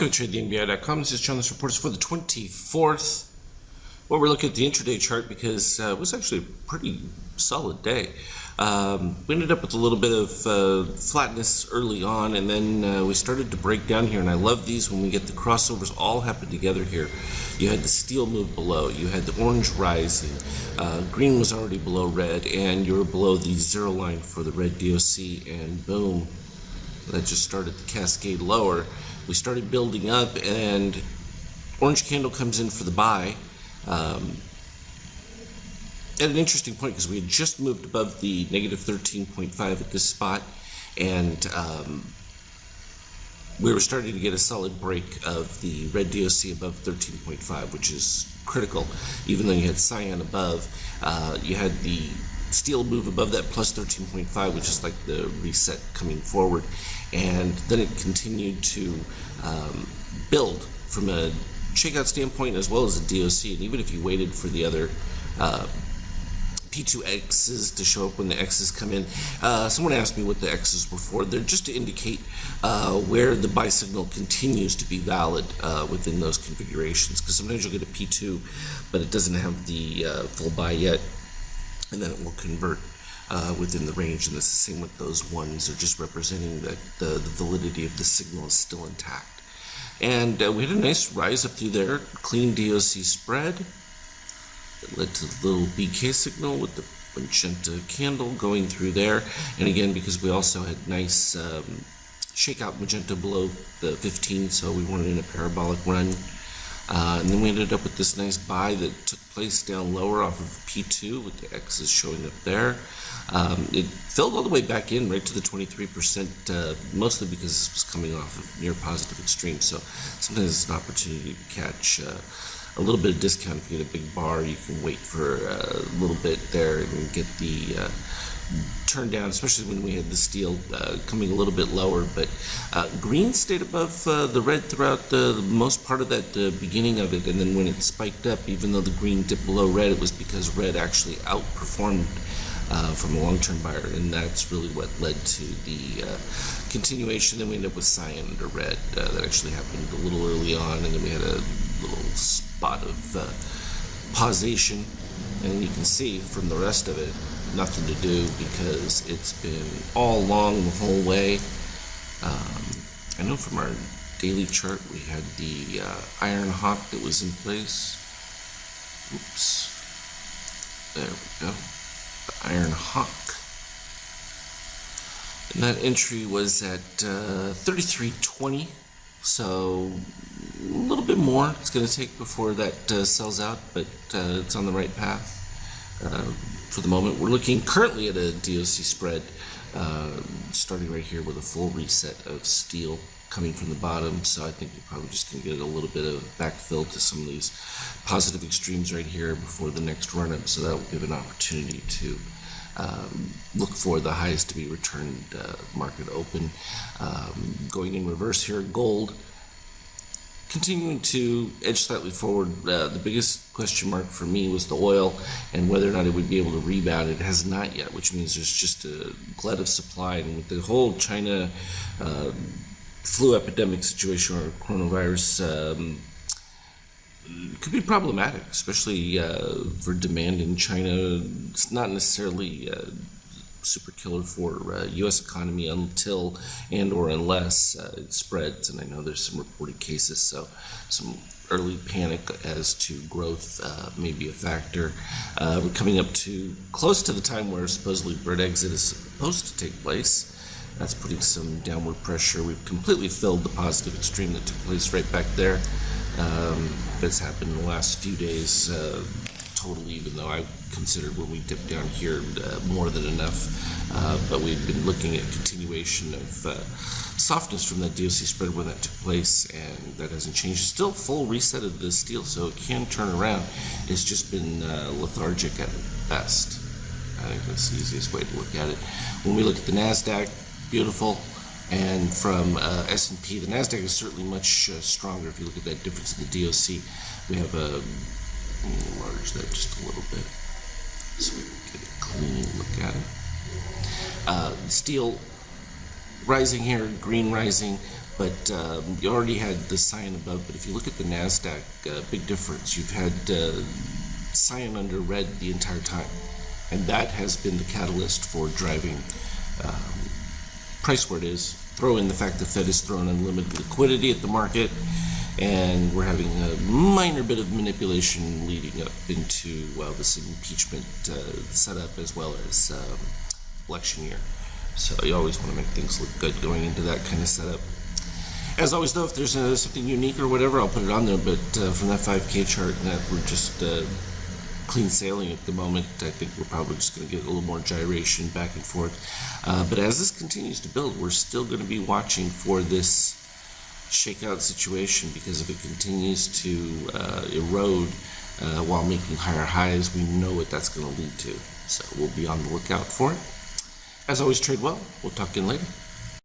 Welcome to TradeTheNBI.com. This is John. This report is for the 24th. Well, we're looking at the intraday chart because it was actually a pretty solid day. We ended up with a little bit of flatness early on, and then we started to break down here. And I love these when we get the crossovers all happen together here. You had the steel move below, you had the orange rising, green was already below red, and you were below the zero line for the red DOC, and boom, that just started the cascade lower. We started building up, and orange candle comes in for the buy at an interesting point because we had just moved above the negative 13.5 at this spot, and we were starting to get a solid break of the red DOC above 13.5, which is critical. Even though you had cyan above, you had the steel move above that plus 13.5, which is like the reset coming forward, and then it continued to build from a shakeout standpoint as well as a DOC. And even if you waited for the other P2Xs to show up when the Xs come in, someone asked me what the Xs were for. They're just to indicate where the buy signal continues to be valid within those configurations, because sometimes you'll get a P2 but it doesn't have the full buy yet, and then it will convert within the range. And it's the same with those ones. They're just representing that the validity of the signal is still intact. And we had a nice rise up through there, clean DOC spread. It led to the little BK signal with the magenta candle going through there. And again, because we also had nice shakeout magenta below the 15, so we weren't in a parabolic run. And then we ended up with this nice buy that took place down lower off of P2 with the X's showing up there. It filled all the way back in right to the 23%, mostly because this was coming off of near positive extremes. So sometimes it's an opportunity to catch a little bit of discount. If you get a big bar, you can wait for a little bit there and get the turn down, especially when we had the steel coming a little bit lower. But green stayed above the red throughout the most part of that beginning of it, and then when it spiked up, even though the green dipped below red, it was because red actually outperformed from a long-term buyer, and that's really what led to the continuation. Then we ended up with cyan under red. That actually happened a little early on, and then we had a little spot of pausation, and you can see from the rest of it, nothing to do because it's been all along the whole way. I know from our daily chart we had the Iron Hawk that was in place. Oops. There we go. The Iron Hawk. And that entry was at 33.20. So a little bit more it's going to take before that sells out, but it's on the right path. For the moment, we're looking currently at a DOC spread starting right here with a full reset of steel coming from the bottom. So I think we're probably just going to get a little bit of backfill to some of these positive extremes right here before the next run-up. So that will give an opportunity to look for the highs to be returned market open. Going in reverse here, gold continuing to edge slightly forward. The biggest question mark for me was the oil and whether or not it would be able to rebound. It has not yet, which means there's just a glut of supply. And with the whole China flu epidemic situation or coronavirus, it could be problematic, especially for demand in China. It's not necessarily super killer for U.S. economy until and or unless it spreads. And I know there's some reported cases, so some early panic as to growth may be a factor. We're coming up to close to the time where supposedly bird exit is supposed to take place. That's putting some downward pressure. We've completely filled the positive extreme that took place right back there. That's happened in the last few days totally, even though I considered when we dipped down here more than enough. But we've been looking at continuation of softness from that DOC spread when that took place, and that hasn't changed. It's still full reset of the steel, so it can turn around. It's just been lethargic at best. I think that's the easiest way to look at it. When we look at the NASDAQ, beautiful. And from S&P, the NASDAQ is certainly much stronger. If you look at that difference in the DOC, we have a enlarge that just a little bit so we can get a clean look at it. Steel rising here, green rising, But you already had the cyan above, but if you look at the NASDAQ, big difference. You've had cyan under red the entire time, and that has been the catalyst for driving price where it is. Throw in the fact the Fed has thrown unlimited liquidity at the market, and we're having a minor bit of manipulation leading up into, well, this impeachment setup as well as election year. So you always want to make things look good going into that kind of setup. As always, though, if there's something unique or whatever, I'll put it on there. But from that 5K chart, we're just clean sailing at the moment. I think we're probably just going to get a little more gyration back and forth. But as this continues to build, we're still going to be watching for this shakeout situation, because if it continues to erode while making higher highs, we know what that's going to lead to. So we'll be on the lookout for it. As always, trade well. We'll talk again later.